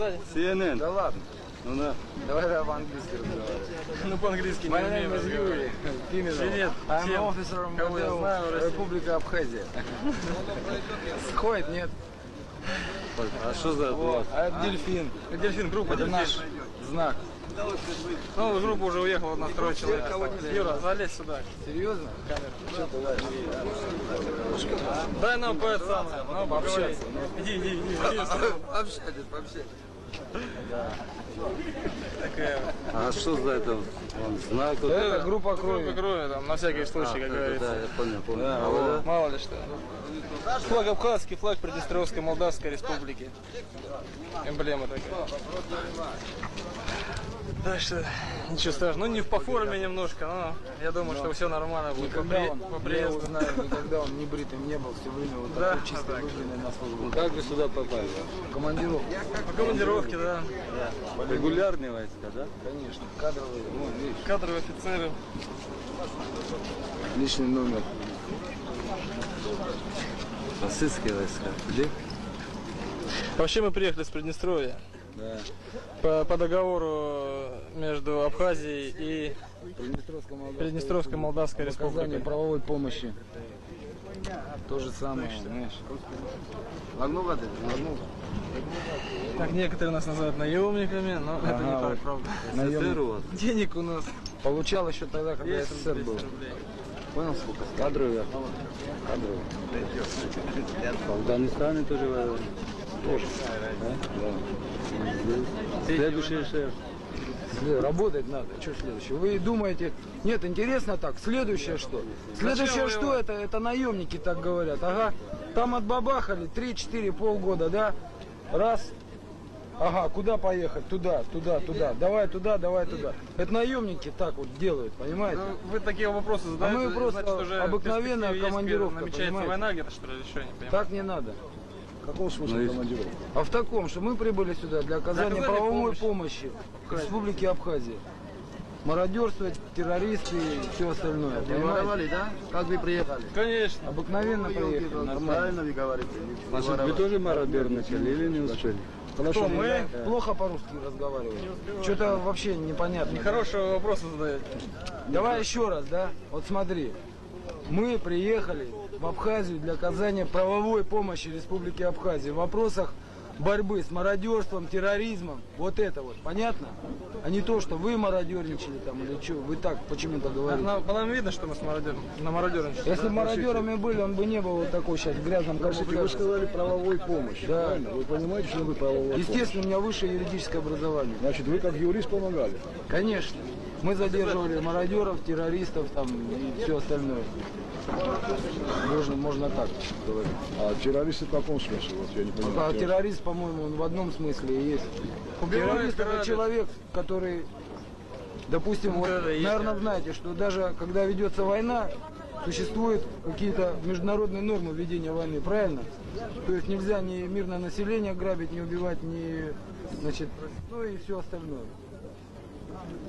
сзади. CNN. Да ладно. Ну да. Давай по-английски разговаривать. Ну по-английски не My умеем name is разговаривать. Юрий Пименов. Привет I'm всем, officer кого я знаю в России. Республика Абхазия. Сходит, нет? А что за Вот. А это дельфин. Дельфин, группа Это Дельфин. наш знак. Ну, группа уже уехала, у нас трое человек. Юра, залезь сюда. Серьезно? Что ты дальше? Дай нам по самое, нам поговорить. Иди. Пообщайтесь. Такая А что за это знак? Вот Это группа группа крови. крови, там, на всякий случай, как да, говорится. я понял. Да, А вот, Мало ли что. Флаг абхазский, флаг Приднестровской Молдавской Республики. Эмблема такая. Так что, ничего страшного. Ну, не по форме немножко, но я думаю, что все нормально будет. Никогда он, По я его приезду. знаю, никогда он не бритым не был, все время вот Да? такой чисто выбранный на службу. как вы сюда попали? Командировка, По командировке, да. Регулярные войска, да? конечно, кадровый, вон, видишь, Кадровые офицеры. личный номер. Российские войска. Где? Вообще мы приехали с Приднестровья. Да. По договору между Абхазией и Приднестровской Молдавской Оказание Республикой. правовой помощи. То же самое, знаешь. Лагнул воды? Лагнул. Так, некоторые нас называют наемниками, но это не Ага, так, вот. правда. Наемник. СССР у вас. Денег у нас Получал еще тогда, когда есть СССР 200 был. рублей. Понял сколько? Кадровый. Кадровый. В Афганистане тоже воевали. Тоже. Следующий шеф. Работать надо. Что следующее? Вы думаете, нет, интересно так, следующее что? Следующее что воевать? это наемники так говорят. Ага, там отбабахали 3-4 полгода, да? Раз. Ага, куда поехать? Туда. Давай туда. Это наемники так вот делают, понимаете? Ну, вы такие вопросы задаете, мы просто значит, уже обыкновенная в перспективе есть, командировка, намечается понимаете? война где-то, что ли, или что, я не понимаю. Так не надо. В каком смысле командировка? А в таком, что мы прибыли сюда для оказания оказания правовой помощи. помощи Республике Абхазия. Мародерствовать, террористы и все остальное. Понимаете? да? Как вы приехали? Конечно. Обыкновенно приехали, нормально. Правильно вы говорите. Значит, вы тоже мародер начали или не успели? Кто мы? Плохо по-русски разговариваем. Что-то вообще непонятно. Хорошего вопроса задаете. Давай еще раз, да? Вот смотри. Мы приехали в Абхазию для оказания правовой помощи Республике Абхазия в вопросах борьбы с мародерством, терроризмом. Вот это вот. Понятно? А не то, что вы мародерничали там или что. Вы так почему-то говорите. По нам видно, что мы на мародерничаем. Если бы мародерами были, он бы не был вот такой сейчас в грязном Вы камуфляже. сказали правовой помощи. Да. Правильно? Вы понимаете, что вы правовой помощи? Естественно, у меня высшее юридическое образование. Значит, вы как юрист помогали. Конечно. Мы задерживали мародеров, террористов там и все остальное. Можно так говорить. А террористы в каком смысле? Вот я не понимаю. А террорист, по-моему, он в одном смысле и есть. Террорист это грабит. человек, который, допустим, вот, Да, есть наверное, террорист. знаете, что даже когда ведется война, существуют какие-то международные нормы ведения войны, правильно? То есть нельзя ни мирное население грабить, ни убивать, ни, значит, ну и все остальное.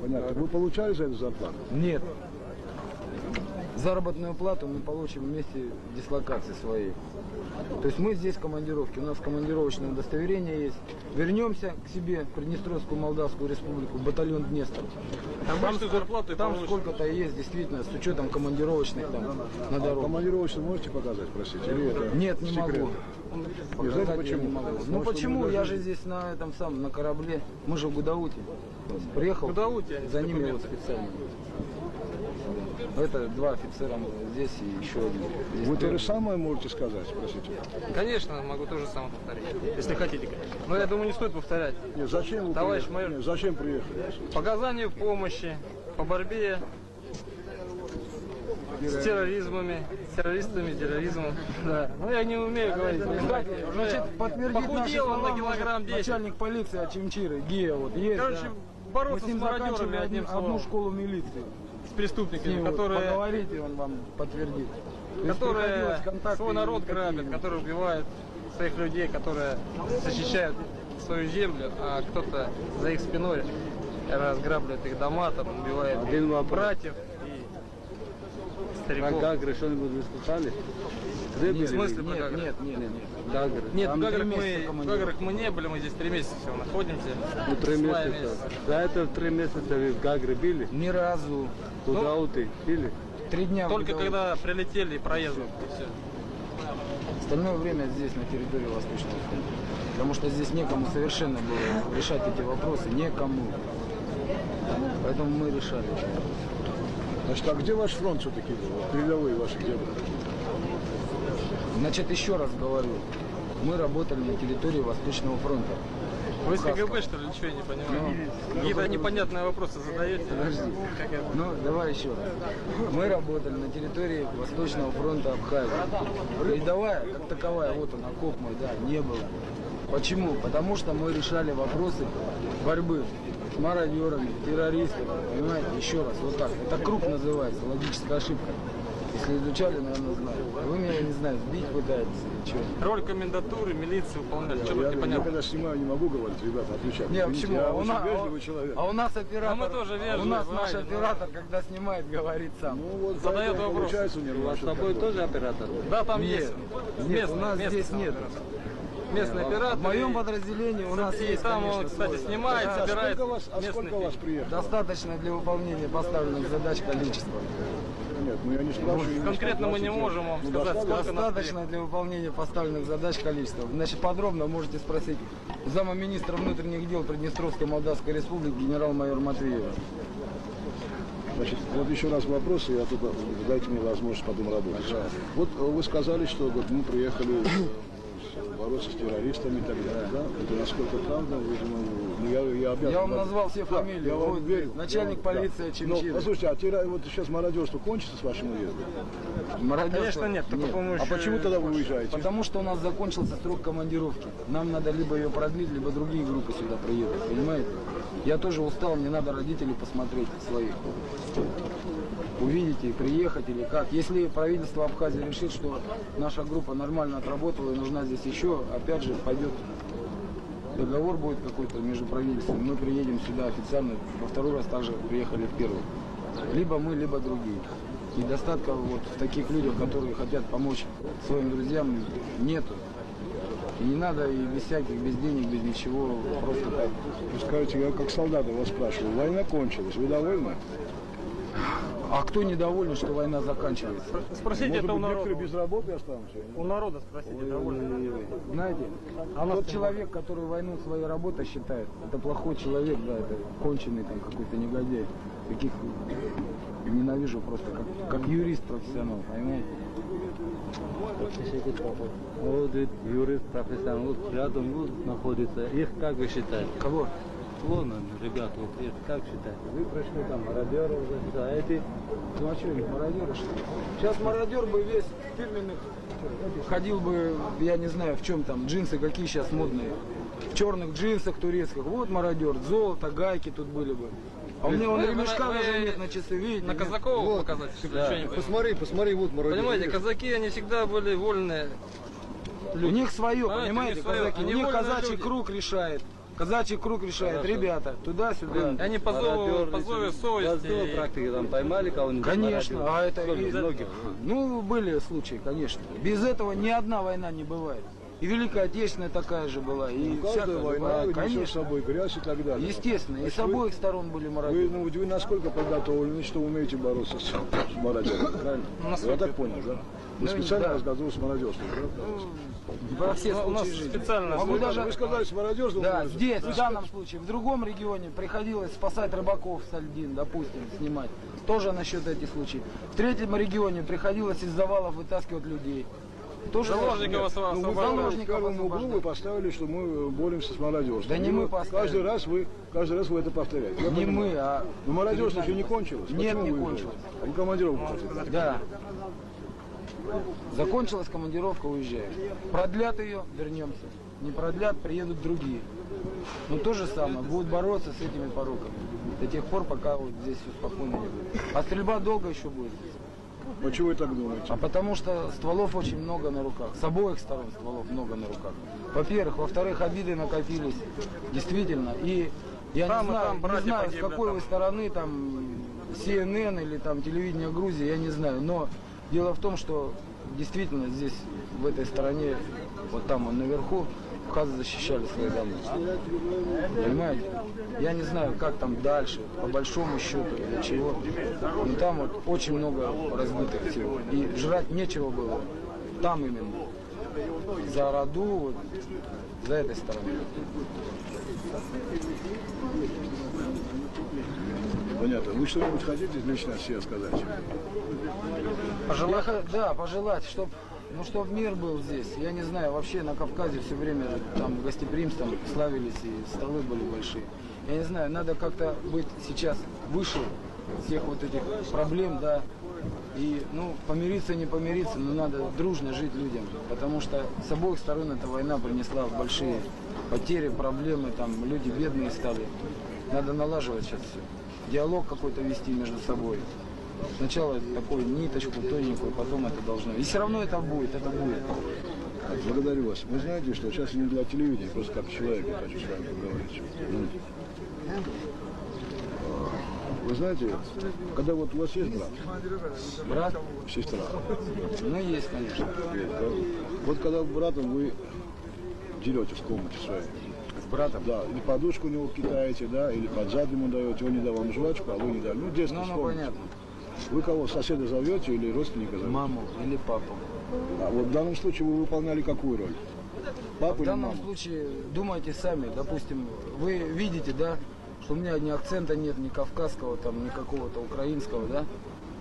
Понятно. Вы получали за это зарплату? Нет. Заработную плату мы получим вместе дислокации своей. То есть мы здесь в командировке, у нас командировочное удостоверение есть. Вернемся к себе, в Приднестровскую Молдавскую Республику, батальон Днестр. Обычную зарплату и Там получишь. сколько-то есть, действительно, с учетом командировочных там на дорогу. Командировочно можете показать, простите? Или это Нет, не секрет? могу. Не знаете Показать я почему? не могу. Может, Ну вы почему? даже- Я же здесь на этом самом, на корабле. Мы же в Гудауте. Приехал, Гудауте, а не за ними вот документами. специально. Это два офицера здесь и еще один. Здесь Вы то трое. же самое можете сказать, простите? Конечно, могу то же самое повторить, если хотите, конечно. Но я думаю, не стоит повторять. Нет, зачем вы Товарищ приехали? майор. Нет, зачем приехали? По оказанию помощи, по борьбе с терроризмами, с террористами, терроризмом. Да. Ну я не умею говорить. Кстати, значит, подтвердить наши похудел он слова на килограмм может 10. начальник полиции Очимчиры, Гея, вот есть. Короче, да. Мы бороться с с ним мародерами заканчивали одним одну словом. школу милиции. С С преступниками, ним вот которые поговорите, он вам подтвердит. То есть которые приходилось контакты свой народ такие. грабят, которые убивают своих людей, которые защищают свою землю, а кто-то за их спиной разграбливает их дома, там, убивает Один вопрос. братьев и стариков. Гагры что-нибудь вы слышали? Где В были? смысле про Нет, Гагры? нет, нет, нет. Гагры. Нет, Там в 3 Гаграх месяца в командировка. Гаграх мы не были, мы здесь 3 месяца всего находимся. Ну, 3 С мая месяца. месяца. За это 3 месяца вы в Гагры били? Ни разу. Куда ты били? 3 дня. Только выдал. когда прилетели и проездом. И все. Остальное время здесь, на территории Восточного фронта. Потому что здесь некому совершенно было решать эти вопросы. Некому. Поэтому мы решали. Значит, а где ваш фронт все-таки был? Вот передовые ваши где были? Значит, еще раз говорю. Мы работали на территории Восточного фронта. Вы из КГБ, что ли, ничего не понимаете? Какие-то непонятные вопросы задаете. Подожди. Как это? Ну, давай еще раз. Мы работали на территории Восточного фронта Абхазии. Передовая, как таковая, вот он, окоп мой, да, не было. Почему? Потому что мы решали вопросы борьбы с мародерами, террористами, понимаете? Еще раз, вот так. Это круг называется, логическая ошибка. Если изучали, наверное, знали. Вы меня, не знаю, сбить пытаетесь или что? Роль комендатуры, милиции выполняли. Что тут Я непонятно? когда снимаю, не могу говорить, ребята, отвечать. Не, Извините, почему? Я А у очень нас- вежливый человек. А у нас оператор, А мы тоже у вежливые, нас наш знаете, ну. оператор, когда снимает, говорит сам. Ну вот Задает поэтому вопрос. получается у меня У вас с тобой тоже оператор? Да, там Нет, есть. нет, у нас местный здесь нет. Местный оператор. В моем и- подразделении у нас и есть, там он, конечно, кстати, свой. снимает, А собирает сколько вас приехало? Достаточно для выполнения поставленных задач количества. Нет, ну я не спрашиваю. именно Конкретно мы не 120, можем вам ну, сказать, достаточно. сколько нас Достаточно для выполнения поставленных задач количества. Значит, подробно можете спросить замминистра внутренних дел Приднестровской Молдавской Республики генерал-майор Матвеева. Значит, вот еще раз вопрос, я тут дайте мне возможность потом работать. Вот вы сказали, что вот мы приехали бороться с террористами и так далее, да? Это насколько правда? Видимо, ну, я обязан. Я вам назвал все фамилии. Я вам Вот верю. начальник полиции Чемчина. Ну, послушайте, вот сейчас мародерство кончится с вашим уездом? Мародерство? Конечно, нет, только по-моему, А еще- почему тогда вы уезжаете? Потому что у нас закончился срок командировки. Нам надо либо ее продлить, либо другие группы сюда приедут, понимаете? Я тоже устал, мне надо родителей посмотреть своих. Увидите и приехать или как. Если правительство Абхазии решит, что наша группа нормально отработала и нужна здесь еще, опять же пойдет договор будет какой-то между правительствами, мы приедем сюда официально, во второй раз также приехали в первый. Либо мы, либо другие. Недостатка вот в таких людях, которые хотят помочь своим друзьям, нету. И не надо и без всяких, без денег, без ничего, просто так. Вы скажете, я как солдат вас спрашиваю, война кончилась, вы довольны? А кто недоволен, что война заканчивается? Спросите Может это у быть, некоторые народа. без работы останутся? У народа спросите, довольны. Знаете, А у нас тот тем человек, который войну своей работой считает, это плохой человек, да, это конченый там какой-то негодяй. Таких ненавижу просто, как юрист профессионал, понимаете? Вот юрист, профессионал, вот рядом вот находится. Их как вы считаете? Кого? Вон он, ребята, вот их как считаете? Вы прошли там мародеров, а эти Ну а что, их мародеры что ли? Сейчас мародер бы весь в фирменных ходил бы, я не знаю в чем там, джинсы какие сейчас модные. В черных джинсах турецких. Вот мародер, золото, гайки тут были бы. А у меня вон Вы- ремешка вы- даже нет на часы, видите? На нет? казаков показать приключения. Посмотри, вот мародер. Понимаете, казаки, они всегда были вольные. У них свое, Понимаете, понимаете, у них свое. казаки. У Они них вольные казачий люди. круг решает. Казачий круг решает, ребята, туда-сюда. И они по зову совести. практики там поймали кого-нибудь? Конечно, а это и- многих. Ну, были случаи, конечно. Без этого ни одна война не бывает. И Великая Отечественная такая же была, и Каждая всякая война бывает, несет с конечно. собой грязь и так далее. Естественно, и Значит, с обоих сторон были Вы, мародеры. вы насколько подготовлены, что умеете бороться с мародерами, правильно? Я так понял, да? Вы Ну, специально да. разговаривали с мародерством, да? Во все У нас случаи жизни. специально. Могу Вы даже... сказали с мародерством. Да, борются. здесь, в данном случае, в другом регионе приходилось спасать рыбаков с льдин, допустим, снимать. Тоже насчет этих случаев. В третьем регионе приходилось из завалов вытаскивать людей. Тоже Заложников Ну, освобождать. вы в заложников первом углу освобождать. вы поставили, что мы боремся с мародерством. Да не И мы вы поставили. каждый раз вы это повторяете. Я Не понимаю. мы, а... Но мародерство еще не кончилось. Нет, Почему не вы кончилось. уезжаете? Вы командировку хотите? Да. Закончилась командировка, уезжаем. Продлят ее, вернемся. Не продлят, приедут другие. Но то же самое, будут бороться с этими пороками. До тех пор, пока вот здесь все спокойно не будет. А стрельба долго еще будет здесь. Почему вы так думаете? А потому что стволов очень много на руках. С обоих сторон стволов много на руках. Во-первых. Во-вторых, обиды накопились. Действительно. И я Там и не знаю, там братья не знаю с погибли, какой там. вы стороны там CNN или там телевидение Грузии, я не знаю. Но дело в том, что действительно здесь, в этой стране, вот там вот наверху, абхазы защищали свои дома. Понимаете? Я не знаю, как там дальше, по большому счету, для чего. Но там вот очень много разбитых всего. И жрать нечего было. Там именно. За Раду, вот, за этой стороной. Понятно. Вы что-нибудь хотите лично себе сказать? Да, пожелать, чтобы чтоб мир был здесь. Я не знаю, вообще на Кавказе все время там гостеприимством славились и столы были большие. Я не знаю, надо как-то быть сейчас выше всех вот этих проблем, да. И, помириться, не помириться, но надо дружно жить людям. Потому что с обоих сторон эта война принесла большие потери, проблемы, там люди бедные стали. Надо налаживать сейчас все. Диалог какой-то вести между собой. Сначала такую ниточку тоненькую, потом это должно. И все равно это будет, это будет. Благодарю вас. Вы знаете, что сейчас не для телевидения, просто как человек я хочу с вами поговорить. Вы знаете, когда вот у вас есть брат? Брат? Сестра? Ну, есть, конечно. Есть, да? Вот когда братом вы деретесь в комнате своей. С братом? Да, или подушку у него кидаете, да, или под зад ему даете, он не дал вам жвачку, а вы не дали. Ну, детство вспомните. Понятно. Вы кого, соседа зовете или родственника зовете? Маму или папу. А вот в данном случае вы выполняли какую роль? Папу В или данном маму? случае думайте сами, допустим, вы видите, да, что у меня ни акцента нет, ни кавказского, там, ни какого-то украинского, да?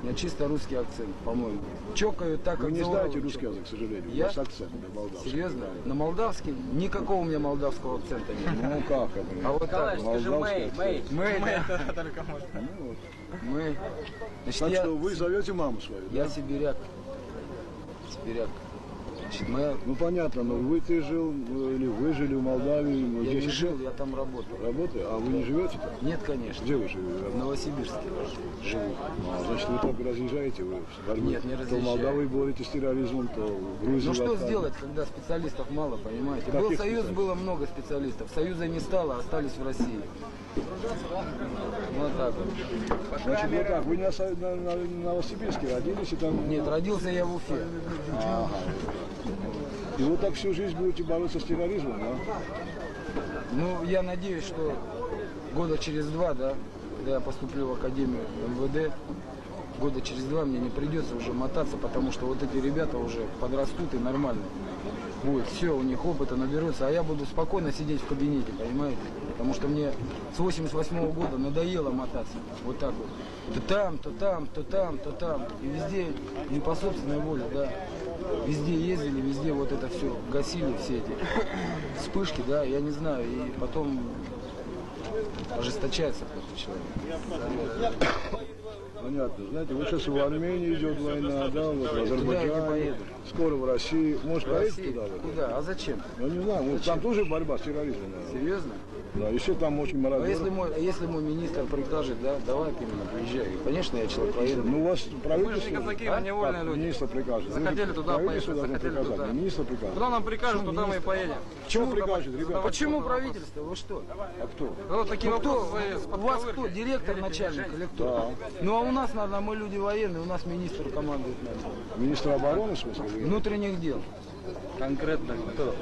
У меня чисто русский акцент, по-моему. Чокаю так, как Вы не Зауровы знаете русский чокают. язык, к сожалению. Я? У вас акцент на молдавский. Серьезно? На молдавский? Никакого у меня молдавского акцента нет. Ну как это? А вот так. Молдавский акцент. Мы, да. Только можно. Ну, вот. Мы. Значит, Так я, что вы зовете маму свою, да? я сибиряк. Сибиряк. Значит, моя... Ну понятно, но ты жил, или вы жили в Молдавии, ну, Я не 10 жил, лет я там работал. работы, а вы не живете там? Нет, конечно. Где вы живете? В Новосибирске живу. А, значит, вы только разъезжаете, вы в борьбе. Нет, не То в разъезжаю. Молдавии боретесь с терроризмом, то в Грузии. Ну в что Абхазии. сделать, когда специалистов мало, понимаете? Был Каких союз, специалистов? было много специалистов. Союза не стало, остались в России. Вот так вот. Значит, вот так, вы на Новосибирске родились и там... Нет, родился я в Уфе. Ага. И вот так всю жизнь будете бороться с терроризмом, да? Ну, я надеюсь, что года через 2, да, когда я поступлю в Академию МВД, года через 2 мне не придется уже мотаться, потому что вот эти ребята уже подрастут и нормально будет. Все, у них опыта наберутся, а я буду спокойно сидеть в кабинете, понимаете? Потому что мне с 88 года надоело мотаться. Вот так вот. То там, то там, то там, то там. И везде не по собственной воле, да. Везде ездили, везде вот это все гасили, все эти вспышки, да, я не знаю. И потом ожесточается просто человек. Понятно. Знаете, вот сейчас в Армении идет война, да, вот в Туда я не Азербайджане, поеду. скоро в России. Может, поедете Россия? туда? Вот? Куда? А зачем? Я не знаю, вот там тоже борьба с терроризмом, наверное. Серьезно? Да, еще там очень А мародеры. если мой министр прикажет, да, давай ты именно приезжай. Конечно, я человек военный. Ну, у вас Мы же правительство... не казаки, мы А? невольные Так, люди. министр прикажет. Вы Захотели же туда правительство поехать, должно захотели приказать, туда. не министр прикажет. Куда нам прикажут, туда мы и поедем. Что прикажет, ребята? Почему правительство? Вы что? А кто? Вот такие Ну, кто? вопросы У вас кто? Директор, начальник или кто? Ну а у нас, наверное, мы люди военные, у нас министр командует нами. Министр обороны, в смысле? вы? Внутренних дел. Конкретно кто?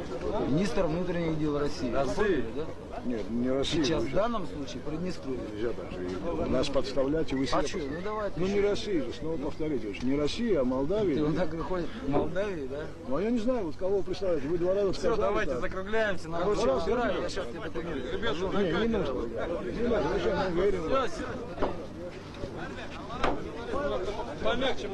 Министр внутренних дел России. Вы поняли, да? Нет, не Россия. Сейчас, вы в данном случае, Приднестровье. Нельзя так же. Нас подставлять, и вы себя А что? Ну подставляете. давайте. Ну не Россия же, снова повторите. уж. Не Россия, а Молдавия. Он так выходит в Молдавии, да? Ну а я не знаю, вот кого вы представляете. Вы два раза Все, сказали. давайте так. закругляемся. Короче, раз, убирай, раз. я сейчас тебе документы. Не нужно. Не надо, зачем мы верим? Помягче,